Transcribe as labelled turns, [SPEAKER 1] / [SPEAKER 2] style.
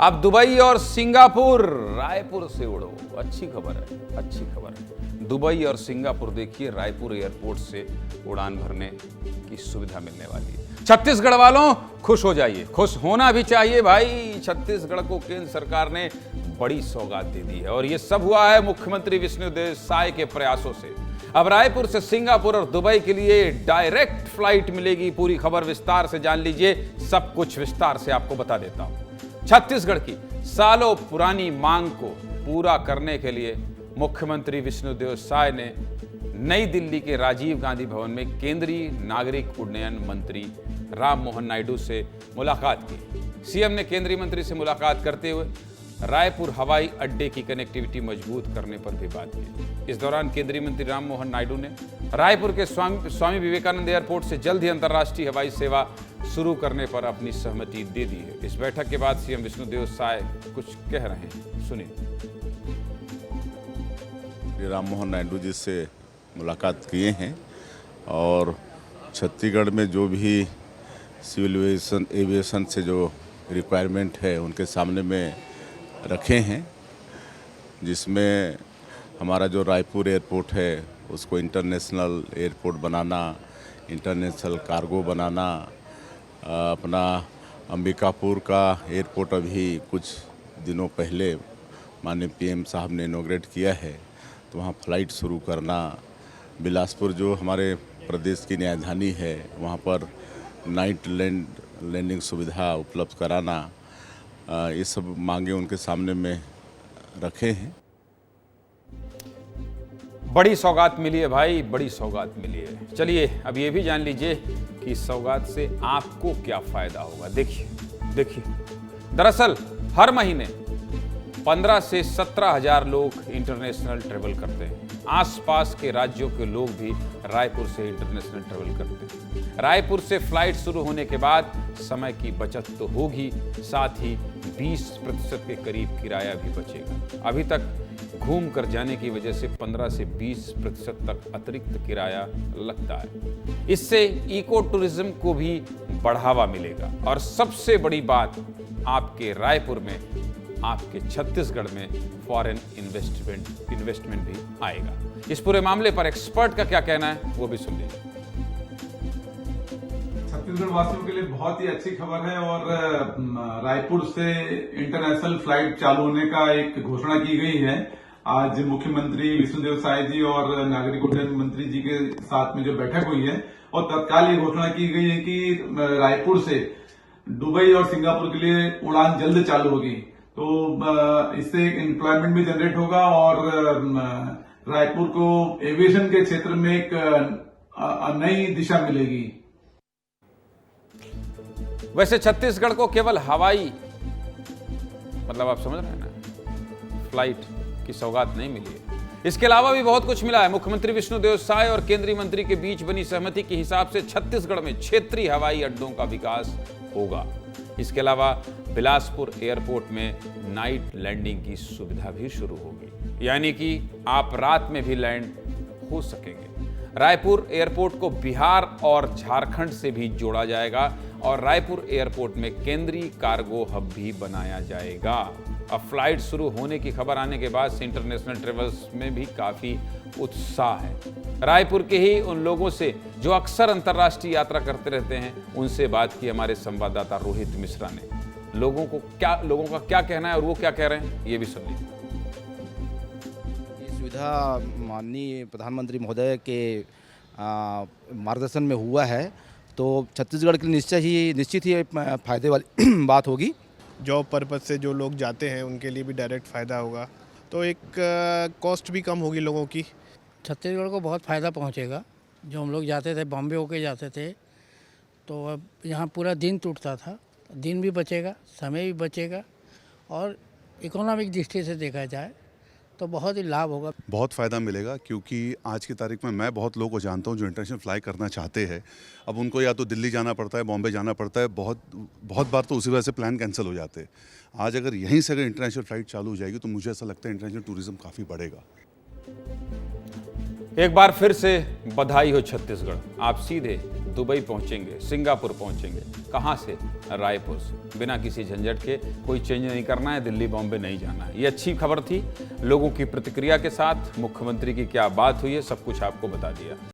[SPEAKER 1] अब दुबई और सिंगापुर रायपुर से उड़ो। अच्छी खबर है, अच्छी खबर है। दुबई और सिंगापुर देखिए रायपुर एयरपोर्ट से उड़ान भरने की सुविधा मिलने वाली है। छत्तीसगढ़ वालों खुश हो जाइए, खुश होना भी चाहिए भाई। छत्तीसगढ़ को केंद्र सरकार ने बड़ी सौगात दे दी है और यह सब हुआ है मुख्यमंत्री विष्णुदेव साय के प्रयासों से। अब रायपुर से सिंगापुर और दुबई के लिए डायरेक्ट फ्लाइट मिलेगी। पूरी खबर विस्तार से जान लीजिए, सब कुछ विस्तार से आपको बता देता हूं। छत्तीसगढ़ की सालों पुरानी मांग को पूरा करने के लिए मुख्यमंत्री विष्णुदेव साय ने नई दिल्ली के राजीव गांधी भवन में केंद्रीय नागरिक उड्डयन मंत्री राममोहन नायडू से मुलाकात की। सीएम ने केंद्रीय मंत्री से मुलाकात करते हुए रायपुर हवाई अड्डे की कनेक्टिविटी मजबूत करने पर भी बात की। इस दौरान केंद्रीय मंत्री राममोहन नायडू ने रायपुर के स्वामी विवेकानंद एयरपोर्ट से जल्द ही अंतर्राष्ट्रीय हवाई सेवा शुरू करने पर अपनी सहमति दे दी है। इस बैठक के बाद सीएम विष्णुदेव साय कुछ कह रहे हैं, सुनिए।
[SPEAKER 2] राममोहन नायडू जी से मुलाकात किए हैं और छत्तीसगढ़ में जो भी सिविल एविएशन से जो रिक्वायरमेंट है उनके सामने में रखे हैं, जिसमें हमारा जो रायपुर एयरपोर्ट है उसको इंटरनेशनल एयरपोर्ट बनाना, इंटरनेशनल कार्गो बनाना, अपना अंबिकापुर का एयरपोर्ट अभी कुछ दिनों पहले माननीय पीएम साहब ने इनॉग्रेट किया है, तो वहाँ फ्लाइट शुरू करना, बिलासपुर जो हमारे प्रदेश की राजधानी है वहाँ पर नाइट लैंडिंग सुविधा उपलब्ध कराना, ये सब मांगे उनके सामने में रखे हैं।
[SPEAKER 1] बड़ी सौगात मिली है भाई, बड़ी सौगात मिली है। चलिए अब ये भी जान लीजिए कि इस सौगात से आपको क्या फायदा होगा। देखिए दरअसल हर महीने 15 से 17 हजार लोग इंटरनेशनल ट्रेवल करते हैं। आसपास के राज्यों के लोग भी रायपुर से इंटरनेशनल ट्रेवल करते हैं। रायपुर से फ्लाइट शुरू होने के बाद समय की बचत तो होगी, साथ ही 20% के करीब किराया भी बचेगा। अभी तक घूम कर जाने की वजह से 15 से 20% तक अतिरिक्त किराया लगता है। इससे इको टूरिज्म को भी बढ़ावा मिलेगा और सबसे बड़ी बात, आपके रायपुर में, आपके छत्तीसगढ़ में फॉरेन इन्वेस्टमेंट भी आएगा। इस पूरे मामले पर एक्सपर्ट का क्या कहना है वो भी सुन लीजिए।
[SPEAKER 3] छत्तीसगढ़ वासियों के लिए बहुत ही अच्छी खबर है और रायपुर से इंटरनेशनल फ्लाइट चालू होने का एक घोषणा की गई है। आज मुख्यमंत्री विष्णुदेव साय जी और नागरिक उड्डयन मंत्री जी के साथ में जो बैठक हुई है और तत्काल ये घोषणा की गई है कि रायपुर से दुबई और सिंगापुर के लिए उड़ान जल्द चालू होगी। तो इससे एम्प्लॉयमेंट भी जनरेट होगा और रायपुर को एविएशन के क्षेत्र में एक नई दिशा मिलेगी।
[SPEAKER 1] वैसे छत्तीसगढ़ को केवल हवाई, मतलब आप समझ रहे हैं ना, फ्लाइट की सौगात नहीं मिली है, इसके अलावा भी बहुत कुछ मिला है। मुख्यमंत्री विष्णुदेव साय और केंद्रीय मंत्री के बीच बनी सहमति के हिसाब से छत्तीसगढ़ में क्षेत्रीय हवाई अड्डों का विकास होगा। इसके अलावा बिलासपुर एयरपोर्ट में नाइट लैंडिंग की सुविधा भी शुरू होगी, यानी कि आप रात में भी लैंड हो सकेंगे। रायपुर एयरपोर्ट को बिहार और झारखंड से भी जोड़ा जाएगा और रायपुर एयरपोर्ट में केंद्रीय कार्गो हब भी बनाया जाएगा। अब फ्लाइट शुरू होने की खबर आने के बाद से इंटरनेशनल ट्रेवल्स में भी काफी उत्साह है। रायपुर के ही उन लोगों से जो अक्सर अंतर्राष्ट्रीय यात्रा करते रहते हैं, उनसे बात की हमारे संवाददाता रोहित मिश्रा ने। लोगों का क्या कहना है और वो क्या कह रहे हैं, ये भी सुन लीजिए।
[SPEAKER 4] ये सुविधा माननीय प्रधानमंत्री महोदय के मार्गदर्शन में हुआ है, तो छत्तीसगढ़ के लिए निश्चित ही फायदे वाली बात होगी।
[SPEAKER 5] जॉब पर्पज़ से जो लोग जाते हैं उनके लिए भी डायरेक्ट फ़ायदा होगा, तो एक कॉस्ट भी कम होगी लोगों की।
[SPEAKER 6] छत्तीसगढ़ को बहुत फ़ायदा पहुंचेगा। जो हम लोग जाते थे, बॉम्बे होके जाते थे, तो अब यहाँ पूरा दिन टूटता था, दिन भी बचेगा, समय भी बचेगा और इकोनॉमिक दृष्टि से देखा जाए तो बहुत ही लाभ होगा।
[SPEAKER 7] बहुत फ़ायदा मिलेगा क्योंकि आज की तारीख में मैं बहुत लोगों को जानता हूं जो इंटरनेशनल फ्लाई करना चाहते हैं। अब उनको या तो दिल्ली जाना पड़ता है, बॉम्बे जाना पड़ता है, बहुत बार तो उसी वजह से प्लान कैंसिल हो जाते हैं। आज अगर यहीं से अगर इंटरनेशनल फ्लाइट चालू हो जाएगी तो मुझे ऐसा लगता है इंटरनेशनल टूरिज्म काफ़ी बढ़ेगा।
[SPEAKER 1] एक बार फिर से बधाई हो छत्तीसगढ़, आप सीधे दुबई पहुंचेंगे, सिंगापुर पहुंचेंगे। कहां से? रायपुर से। बिना किसी झंझट के, कोई चेंज नहीं करना है, दिल्ली बॉम्बे नहीं जाना है। ये अच्छी खबर थी। लोगों की प्रतिक्रिया के साथ मुख्यमंत्री की क्या बात हुई है, सब कुछ आपको बता दिया।